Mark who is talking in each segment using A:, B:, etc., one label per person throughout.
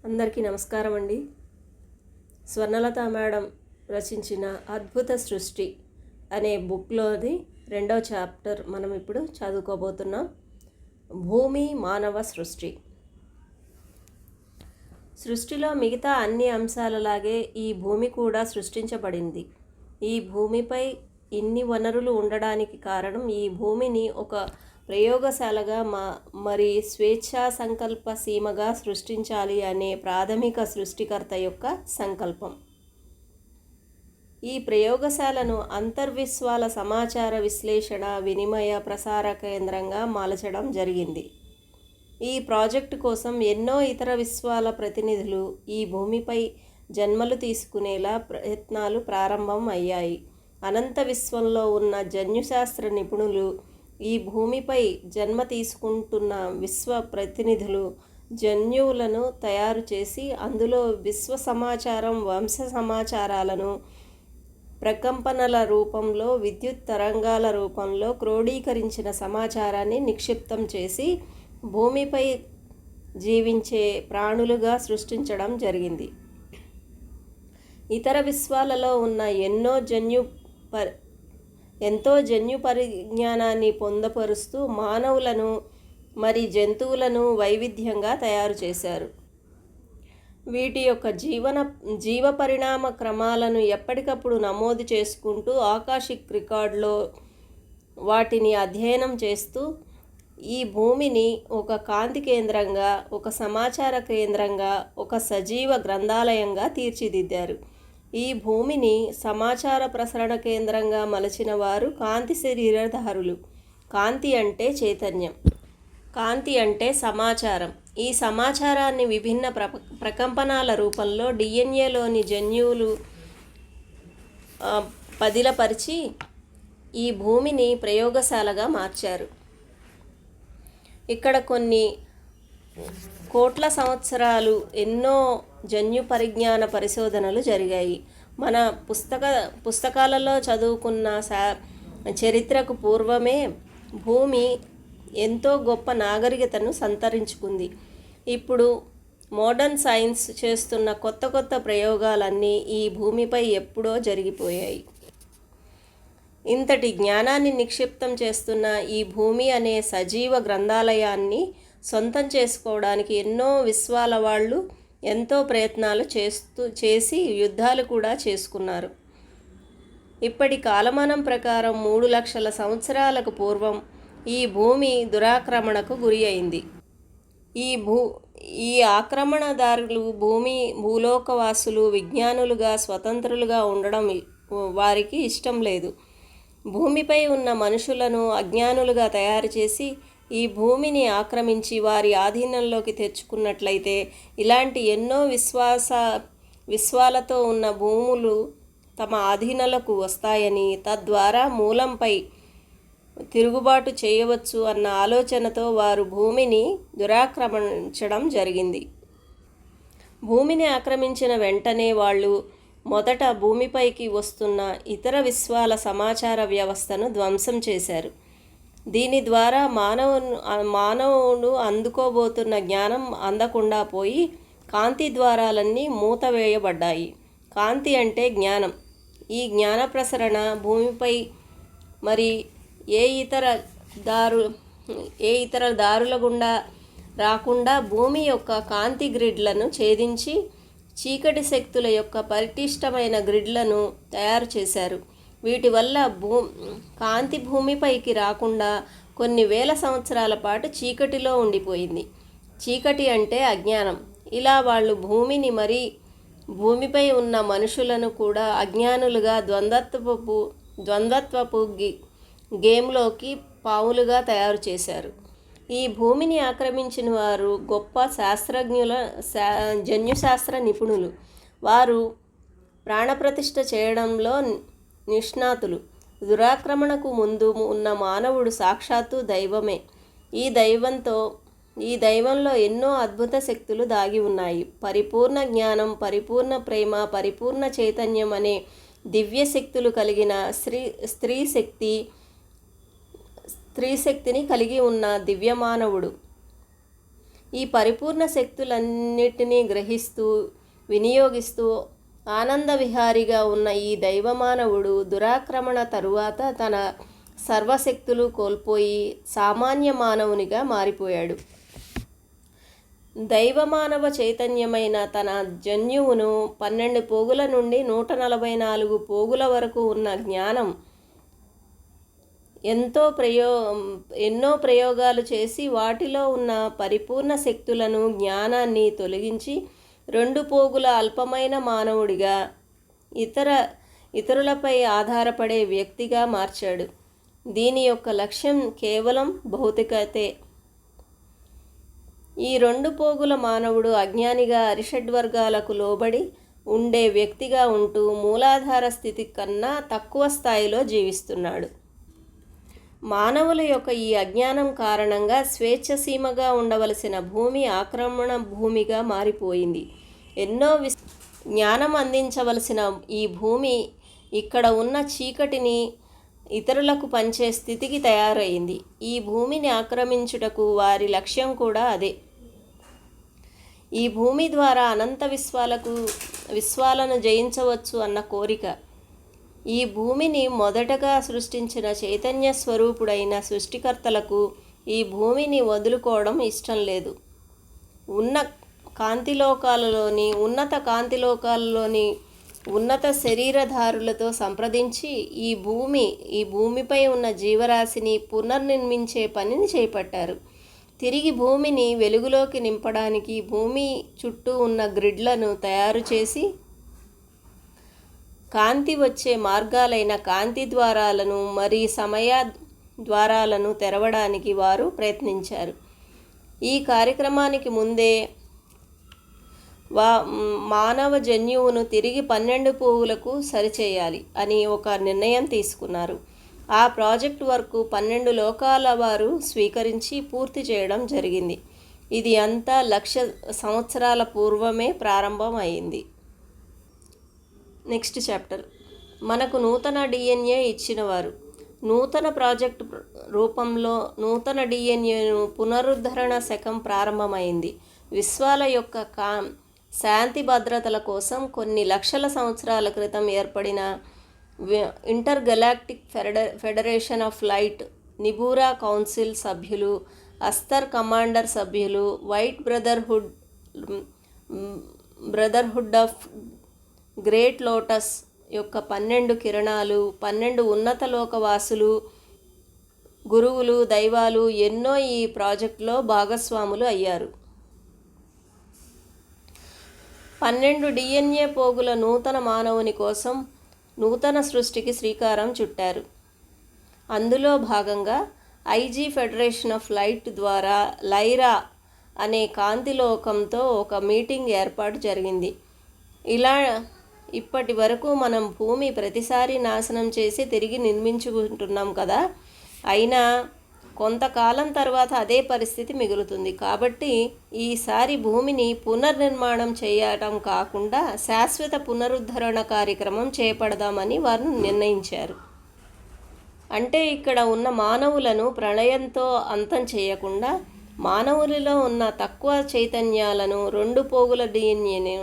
A: అందరికీ నమస్కారం అండి. స్వర్ణలత మేడం రచించిన అద్భుత సృష్టి అనే బుక్లోని 2వ చాప్టర్ మనం ఇప్పుడు చదువుకోబోతున్నాం. భూమి మానవ సృష్టి. సృష్టిలో మిగతా అన్ని అంశాలలాగే ఈ భూమి కూడా సృష్టించబడింది. ఈ భూమిపై ఇన్ని వనరులు ఉండడానికి కారణం ఈ భూమిని ఒక ప్రయోగశాలగా మరి స్వేచ్ఛా సంకల్ప సీమగా సృష్టించాలి అనే ప్రాథమిక సృష్టికర్త యొక్క సంకల్పం. ఈ ప్రయోగశాలను అంతర్విశ్వాల సమాచార విశ్లేషణ వినిమయ ప్రసార కేంద్రంగా మలచడం జరిగింది. ఈ ప్రాజెక్టు కోసం ఎన్నో ఇతర విశ్వాల ప్రతినిధులు ఈ భూమిపై జన్మలు తీసుకునేలా ప్రయత్నాలు ప్రారంభం అయ్యాయి. అనంత విశ్వంలో ఉన్న జన్యుశాస్త్ర నిపుణులు ఈ భూమిపై జన్మ తీసుకుంటున్న విశ్వ ప్రతినిధులు జన్యువులను తయారు చేసి అందులో విశ్వ సమాచారం వంశ సమాచారాలను ప్రకంపనల రూపంలో విద్యుత్ తరంగాల రూపంలో క్రోడీకరించిన సమాచారాన్ని నిక్షిప్తం చేసి భూమిపై జీవించే ప్రాణులుగా సృష్టించడం జరిగింది. ఇతర విశ్వాలలో ఉన్న ఎంతో జన్యు పరిజ్ఞానాన్ని పొందపరుస్తూ మానవులను మరి జంతువులను వైవిధ్యంగా తయారు చేశారు. వీటి యొక్క జీవ పరిణామ క్రమాలను ఎప్పటికప్పుడు నమోదు చేసుకుంటూ ఆకాశిక్ రికార్డులో వాటిని అధ్యయనం చేస్తూ ఈ భూమిని ఒక కాంతి కేంద్రంగా, ఒక సమాచార కేంద్రంగా, ఒక సజీవ గ్రంథాలయంగా తీర్చిదిద్దారు. ఈ భూమిని సమాచార ప్రసరణ కేంద్రంగా మలచిన వారు కాంతి శరీరధారులు. కాంతి అంటే చైతన్యం, కాంతి అంటే సమాచారం. ఈ సమాచారాన్ని విభిన్న ప్రకంపనాల రూపంలో డిఎన్ఏలోని జన్యువులు పదిలపరిచి ఈ భూమిని ప్రయోగశాలగా మార్చారు. ఇక్కడ కొన్ని కోట్ల సంవత్సరాలు ఎన్నో జన్యు పరిజ్ఞాన పరిశోధనలు జరిగాయి. మన పుస్తకాలలో చదువుకున్న చరిత్రకు పూర్వమే భూమి ఎంతో గొప్ప నాగరికతను సంతరించుకుంది. ఇప్పుడు మోడర్న్ సైన్స్ చేస్తున్న కొత్త కొత్త ప్రయోగాలన్నీ ఈ భూమిపై ఎప్పుడో జరిగిపోయాయి. ఇంతటి జ్ఞానాన్ని నిక్షిప్తం చేస్తున్న ఈ భూమి అనే సజీవ గ్రంథాలయాన్ని సొంతం చేసుకోవడానికి ఎన్నో విశ్వాల వాళ్ళు ఎంతో ప్రయత్నాలు చేసి యుద్ధాలు కూడా చేసుకున్నారు. ఇప్పటి కాలమానం ప్రకారం 3 లక్షల సంవత్సరాలకు పూర్వం ఈ భూమి దురాక్రమణకు గురి అయింది. ఈ ఆక్రమణదారులు భూలోకవాసులు విజ్ఞానులుగా స్వతంత్రులుగా ఉండడం వారికి ఇష్టం లేదు. భూమిపై ఉన్న మనుషులను అజ్ఞానులుగా తయారు చేసి ఈ భూమిని ఆక్రమించి వారి ఆధీనంలోకి తెచ్చుకున్నట్లయితే ఇలాంటి ఎన్నో విశ్వాలతో ఉన్న భూములు తమ ఆధీనంలోకి వస్తాయని, తద్వారా మూలంపై తిరుగుబాటు చేయవచ్చు అన్న ఆలోచనతో వారు భూమిని దురాక్రమించడం జరిగింది. భూమిని ఆక్రమించిన వెంటనే వాళ్ళు మొదట భూమిపైకి వస్తున్న ఇతర విశ్వాల సమాచార వ్యవస్థను ధ్వంసం చేశారు. దీని ద్వారా మానవుడు అందుకోబోతున్న జ్ఞానం అందకుండా పోయి కాంతి ద్వారాలన్నీ మూతవేయబడ్డాయి. కాంతి అంటే జ్ఞానం. ఈ జ్ఞాన ప్రసరణ భూమిపై మరి ఏ ఇతర దారుల గుండా రాకుండా భూమి యొక్క కాంతి గ్రిడ్లను ఛేదించి చీకటి శక్తుల యొక్క పరిటిష్టమైన గ్రిడ్లను తయారు చేశారు. వీటి వల్ల కాంతి భూమిపైకి రాకుండా కొన్ని వేల సంవత్సరాల పాటు చీకటిలో ఉండిపోయింది. చీకటి అంటే అజ్ఞానం. ఇలా వాళ్ళు భూమిని మరి భూమిపై ఉన్న మనుషులను కూడా అజ్ఞానులుగా ద్వంద్వత్వపు గేమ్లోకి పావులుగా తయారు చేశారు. ఈ భూమిని ఆక్రమించిన వారు గొప్ప జన్యుశాస్త్ర నిపుణులు. వారు ప్రాణప్రతిష్ఠ చేయడంలో నిష్ణాతులు. దురాక్రమణకు ముందు ఉన్న మానవుడు సాక్షాత్తు దైవమే. ఈ దైవంలో ఎన్నో అద్భుత శక్తులు దాగి ఉన్నాయి. పరిపూర్ణ జ్ఞానం, పరిపూర్ణ ప్రేమ, పరిపూర్ణ చైతన్యం అనే దివ్య శక్తులు కలిగిన స్త్రీ శక్తిని కలిగి ఉన్న దివ్యమానవుడు. ఈ పరిపూర్ణ శక్తులన్నిటినీ గ్రహిస్తూ వినియోగిస్తూ ఆనంద విహారిగా ఉన్న ఈ దైవమానవుడు దురాక్రమణ తరువాత తన సర్వశక్తులు కోల్పోయి సామాన్య మానవునిగా మారిపోయాడు. దైవమానవ చైతన్యమైన తన జన్యువును 12 పోగుల నుండి 144 పోగుల వరకు ఉన్న జ్ఞానం ఎన్నో ప్రయోగాలు చేసి వాటిలో ఉన్న పరిపూర్ణ శక్తులను జ్ఞానాన్ని తొలగించి 2 పోగుల అల్పమైన మానవుడిగా ఇతరులపై ఆధారపడే వ్యక్తిగా మార్చాడు. దీని యొక్క లక్ష్యం కేవలం భౌతికతే. ఈ 2 పోగుల మానవుడు అజ్ఞానిగా అరిషడ్వర్గాలకు లోబడి ఉండే వ్యక్తిగా ఉంటూ మూలాధార స్థితి కన్నా తక్కువ స్థాయిలో జీవిస్తున్నాడు. మానవుల యొక్క ఈ అజ్ఞానం కారణంగా స్వేచ్ఛసీమగా ఉండవలసిన భూమి ఆక్రమణ భూమిగా మారిపోయింది. జ్ఞానం అందించవలసిన ఈ భూమి ఇక్కడ ఉన్న చీకటిని ఇతరులకు పంచే స్థితికి తయారైంది. ఈ భూమిని ఆక్రమించుటకు వారి లక్ష్యం కూడా అదే. ఈ భూమి ద్వారా అనంత విశ్వాలను జయించవచ్చు అన్న కోరిక. ఈ భూమిని మొదటగా సృష్టించిన చైతన్య స్వరూపుడైన సృష్టికర్తలకు ఈ భూమిని వదులుకోవడం ఇష్టం లేదు. ఉన్నత కాంతిలోకాలలోని ఉన్నత శరీరధారులతో సంప్రదించి ఈ భూమిపై ఉన్న జీవరాశిని పునర్నిర్మించే పనిని చేపట్టారు. తిరిగి భూమిని వెలుగులోకి నింపడానికి భూమి చుట్టూ ఉన్న గ్రిడ్లను తయారు చేసి కాంతి వచ్చే మార్గాలైన కాంతి ద్వారాలను సమయ ద్వారాలను తెరవడానికి వారు ప్రయత్నించారు. ఈ కార్యక్రమానికి ముందే మానవ జన్యువును తిరిగి 12 పోగులకు సరిచేయాలి అని ఒక నిర్ణయం తీసుకున్నారు. ఆ ప్రాజెక్ట్ వర్క్ 12 లోకాల వారు స్వీకరించి పూర్తి చేయడం జరిగింది. ఇది అంతా 1,00,000 సంవత్సరాల పూర్వమే ప్రారంభం అయింది. Next chapter. మనకు నూతన డిఎన్ఏ ఇచ్చినవారు. నూతన ప్రాజెక్ట్ రూపంలో నూతన డిఎన్ఏను పునరుద్ధరణ శకం ప్రారంభమైంది. విశ్వాల యొక్క శాంతి భద్రతల కోసం కొన్ని లక్షల సంవత్సరాల క్రితం ఏర్పడిన ఇంటర్గలాక్టిక్ ఫెడరేషన్ ఆఫ్ లైట్, నిబూరా కౌన్సిల్ సభ్యులు, అస్తర్ కమాండర్ సభ్యులు, white brotherhood of great lotus యొక్క 12 కిరణాలు, 12 ఉన్నత లోకవాసులు, గురువులు, దైవాలు ఎన్నో ఈ ప్రాజెక్టులో భాగస్వాములు అయ్యారు. 12 డిఎన్ఏ పోగుల నూతన మానవుని కోసం నూతన సృష్టికి శ్రీకారం చుట్టారు. అందులో భాగంగా ఐజీ ఫెడరేషన్ ఆఫ్ లైట్ ద్వారా లైరా అనే కాంతిలోకంతో ఒక మీటింగ్ ఏర్పాటు జరిగింది. ఇప్పటి వరకు మనం భూమి ప్రతిసారి నాశనం చేసి తిరిగి నిర్మించుకుంటున్నాం కదా, అయినా కొంతకాలం తర్వాత అదే పరిస్థితి మిగులుతుంది. కాబట్టి ఈసారి భూమిని పునర్నిర్మాణం చేయటం కాకుండా శాశ్వత పునరుద్ధరణ కార్యక్రమం చేపడదామని వారు నిర్ణయించారు. అంటే ఇక్కడ ఉన్న మానవులను ప్రళయంతో అంతం చేయకుండా మానవులలో ఉన్న తక్కువ చైతన్యాలను 2 పోగుల డిఎన్ఏను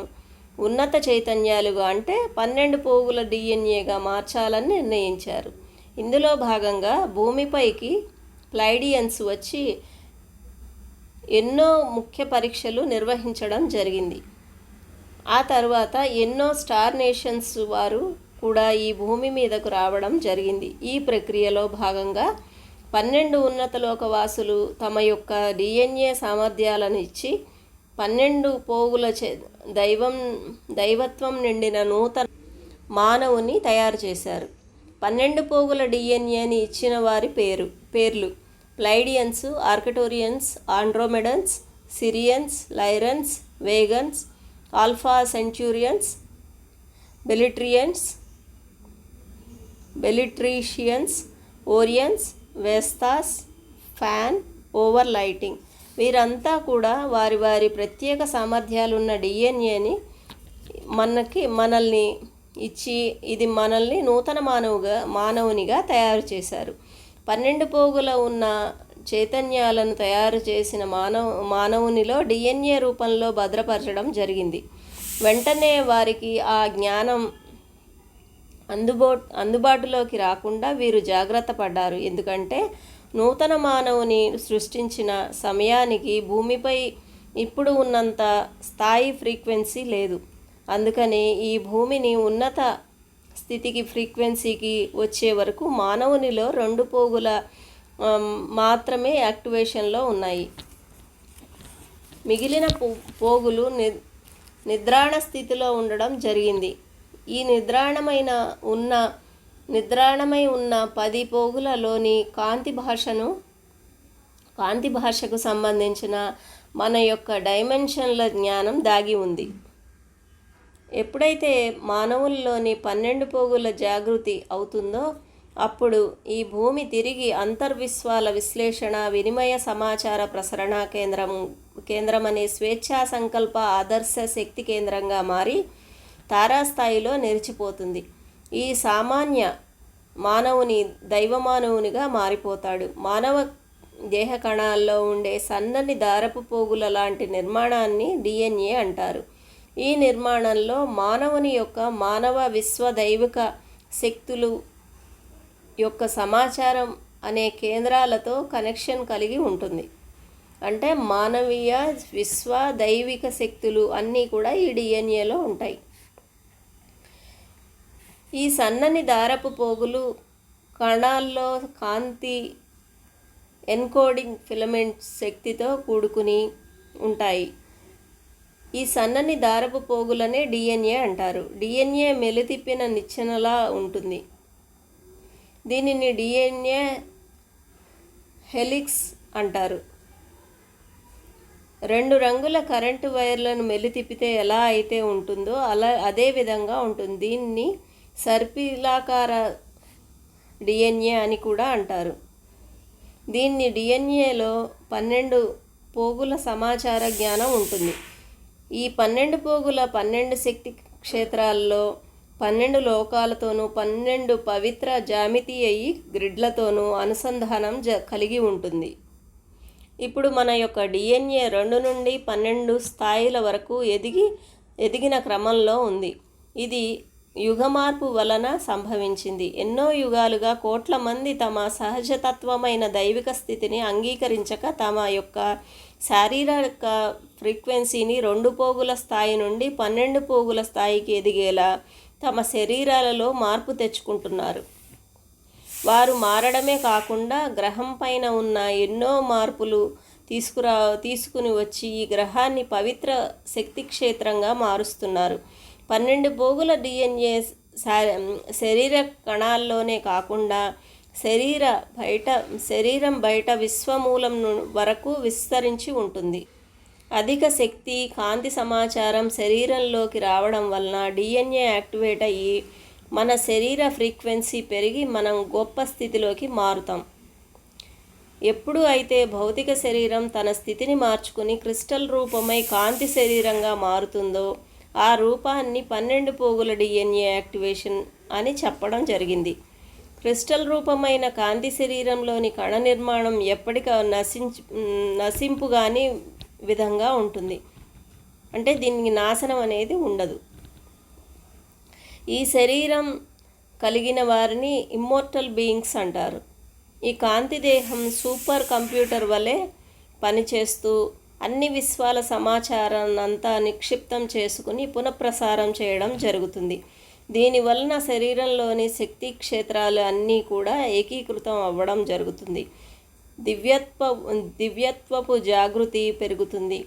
A: ఉన్నత చైతన్యాలుగా అంటే 12 పోగుల డిఎన్ఏగా మార్చాలని నిర్ణయించారు. ఇందులో భాగంగా భూమిపైకి ప్లైడియన్స్ వచ్చి ఎన్నో ముఖ్య పరీక్షలు నిర్వహించడం జరిగింది. ఆ తర్వాత ఎన్నో స్టార్ నేషన్స్ వారు కూడా ఈ భూమి మీదకు రావడం జరిగింది. ఈ ప్రక్రియలో భాగంగా 12 ఉన్నత లోకవాసులు తమ యొక్క డిఎన్ఏ సామర్థ్యాలను ఇచ్చి 12 పోగుల దైవత్వం నిండిన నూతన మానవుని తయారు చేశారు. 12 పోగుల డిఎన్ఏని ఇచ్చిన వారి పేర్లు Pleiadians, Arcturians, Andromedans, Sirians, Lyrans, Vegans, Alpha Centaurians, బెలిట్రీషియన్స్, ఓరియన్స్, వెస్తాస్, ఫ్యాన్, ఓవర్ లైటింగ్. వీరంతా కూడా వారి వారి ప్రత్యేక సామర్థ్యాలున్న డిఎన్ఏని మనల్ని ఇచ్చి ఇది మనల్ని నూతన మానవునిగా తయారు చేశారు. 12 పోగుల ఉన్న చైతన్యాలను తయారు చేసిన మానవునిలో డిఎన్ఏ రూపంలో భద్రపరచడం జరిగింది. వెంటనే వారికి ఆ జ్ఞానం అందుబాటులోకి రాకుండా వీరు జాగ్రత్త పడ్డారు. ఎందుకంటే నూతన మానవుని సృష్టించిన సమయానికి భూమిపై ఇప్పుడు ఉన్నంత స్థాయి ఫ్రీక్వెన్సీ లేదు. అందుకని ఈ భూమిని ఉన్నత స్థితికి ఫ్రీక్వెన్సీకి వచ్చే వరకు మానవునిలో 2 పోగుల మాత్రమే యాక్టివేషన్లో ఉన్నాయి. మిగిలిన పోగులు నిద్రాణ స్థితిలో ఉండడం జరిగింది. ఈ నిద్రాణమై ఉన్న 10 పోగులలోని కాంతి భాషకు సంబంధించిన మన యొక్క డైమెన్షన్ల జ్ఞానం దాగి ఉంది. ఎప్పుడైతే మానవుల్లోని 12 పోగుల జాగృతి అవుతుందో అప్పుడు ఈ భూమి తిరిగి అంతర్విశ్వాల విశ్లేషణ, వినిమయ, సమాచార ప్రసరణ కేంద్రం అనే స్వేచ్ఛా సంకల్ప ఆదర్శ శక్తి కేంద్రంగా మారి తారాస్థాయిలో నిలిచిపోతుంది. ఈ సామాన్య మానవుని దైవమానవునిగా మారిపోతాడు. మానవ దేహ కణాల్లో ఉండే సన్నని దారపు పోగుల లాంటి నిర్మాణాన్ని డిఎన్ఏ అంటారు. ఈ నిర్మాణంలో మానవుని యొక్క మానవ విశ్వ దైవిక శక్తులు యొక్క సమాచారం అనే కేంద్రాలతో కనెక్షన్ కలిగి ఉంటుంది. అంటే మానవీయ విశ్వ దైవిక శక్తులు అన్నీ కూడా ఈ డిఎన్ఏలో ఉంటాయి. ఈ సన్నని దారపు పోగులు కణాల్లో కాంతి ఎన్కోడింగ్ ఫిలమెంట్ శక్తితో కూడుకుని ఉంటాయి. ఈ సన్నని దారపు పోగులనే డిఎన్ఏ అంటారు. డిఎన్ఏ మెలితిప్పిన నిచ్చెనలా ఉంటుంది. దీనిని డిఎన్ఏ హెలిక్స్ అంటారు. 2 రంగుల కరెంటు వైర్లను మెలితిప్పితే ఎలా అయితే ఉంటుందో అదే విధంగా ఉంటుంది. దీన్ని సర్పిలాకార డిఎన్ఏ అని కూడా అంటారు. దీన్ని డిఎన్ఏలో 12 పోగుల సమాచార జ్ఞానం ఉంటుంది. ఈ 12 పోగుల 12 శక్తి క్షేత్రాల్లో 12 లోకాలతోనూ 12 పవిత్ర జామితీయ గ్రిడ్లతోనూ అనుసంధానం కలిగి ఉంటుంది. ఇప్పుడు మన యొక్క డిఎన్ఏ 2 నుండి 12 స్థాయిల వరకు ఎదిగిన క్రమంలో ఉంది. ఇది యుగమార్పు వలన సంభవించింది. ఎన్నో యుగాలుగా కోట్ల మంది తమ సహజతత్వమైన దైవిక స్థితిని అంగీకరించక తమ యొక్క శారీరక ఫ్రీక్వెన్సీని 2 పోగుల స్థాయి నుండి 12 పోగుల స్థాయికి ఎదిగేలా తమ శరీరాలలో మార్పు తెచ్చుకుంటున్నారు. వారు మారడమే కాకుండా గ్రహం పైన ఉన్న ఎన్నో మార్పులు తీసుకుని వచ్చి ఈ గ్రహాన్ని పవిత్ర శక్తి క్షేత్రంగా మారుస్తున్నారు. 12 పోగుల డిఎన్ఏ శరీర కణాల్లోనే కాకుండా శరీరం బయట విశ్వమూలం వరకు విస్తరించి ఉంటుంది. అధిక శక్తి, కాంతి సమాచారం శరీరంలోకి రావడం వలన డిఎన్ఏ యాక్టివేట్ అయ్యి మన శరీర ఫ్రీక్వెన్సీ పెరిగి మనం గొప్ప స్థితిలోకి మారుతాం. ఎప్పుడు అయితే భౌతిక శరీరం తన స్థితిని మార్చుకుని క్రిస్టల్ రూపమై కాంతి శరీరంగా మారుతుందో ఆ రూపాన్ని 12 పోగుల డిఎన్ఏ యాక్టివేషన్ అని చెప్పడం జరిగింది. క్రిస్టల్ రూపమైన కాంతి శరీరంలోని కణ నిర్మాణం ఎప్పటికీ నశింపుగాని విధంగా ఉంటుంది. అంటే దీనికి నాశనం అనేది ఉండదు. ఈ శరీరం కలిగిన వారిని ఇమ్మోర్టల్ బీయింగ్స్ అంటారు. ఈ కాంతి దేహం సూపర్ కంప్యూటర్ వలె పనిచేస్తూ అన్ని విశ్వాల సమాచారాన్నంతా నిక్షిప్తం చేసుకుని పునఃప్రసారం చేయడం జరుగుతుంది. దీనివలన శరీరంలోని శక్తి క్షేత్రాలు అన్నీ కూడా ఏకీకృతం అవ్వడం జరుగుతుంది. దివ్యత్వపు జాగృతి పెరుగుతుంది.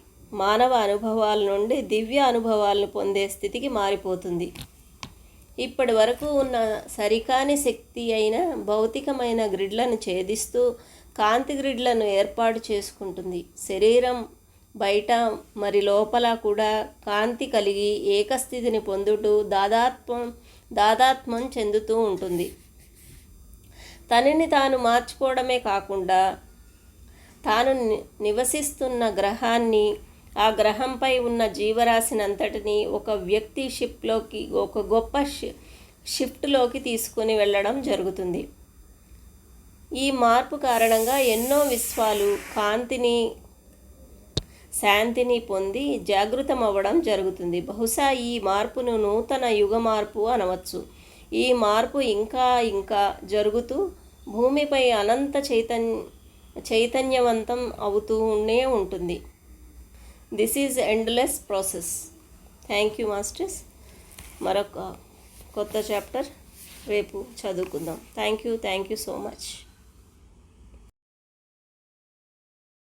A: మానవ అనుభవాల నుండి దివ్య అనుభవాలను పొందే స్థితికి మారిపోతుంది. ఇప్పటి వరకు ఉన్న సరికాని శక్తి అయిన భౌతికమైన గ్రిడ్లను ఛేదిస్తూ కాంతి గ్రిడ్లను ఏర్పాటు చేసుకుంటుంది. శరీరం బయట మరి లోపల కూడా కాంతి కలిగి ఏకస్థితిని పొందుతూ దాదాత్మం చెందుతూ ఉంటుంది. తనని తాను మార్చుకోవడమే కాకుండా తాను నివసిస్తున్న గ్రహాన్ని, ఆ గ్రహంపై ఉన్న జీవరాశినంతటిని ఒక వ్యక్తి ఒక గొప్ప షిఫ్ట్లోకి తీసుకుని వెళ్ళడం జరుగుతుంది. ఈ మార్పు కారణంగా ఎన్నో విశ్వాలు కాంతిని శాంతిని పొంది జాగృతం అవ్వడం జరుగుతుంది. బహుశా ఈ మార్పును నూతన యుగ మార్పు అనవచ్చు. ఈ మార్పు ఇంకా ఇంకా జరుగుతూ భూమిపై అనంత చైతన్యవంతం అవుతూనే ఉంటుంది. This is endless process. Thank you masters. మరొక కొత్త చాప్టర్ రేపు చదువుకుందాం. Thank you so much.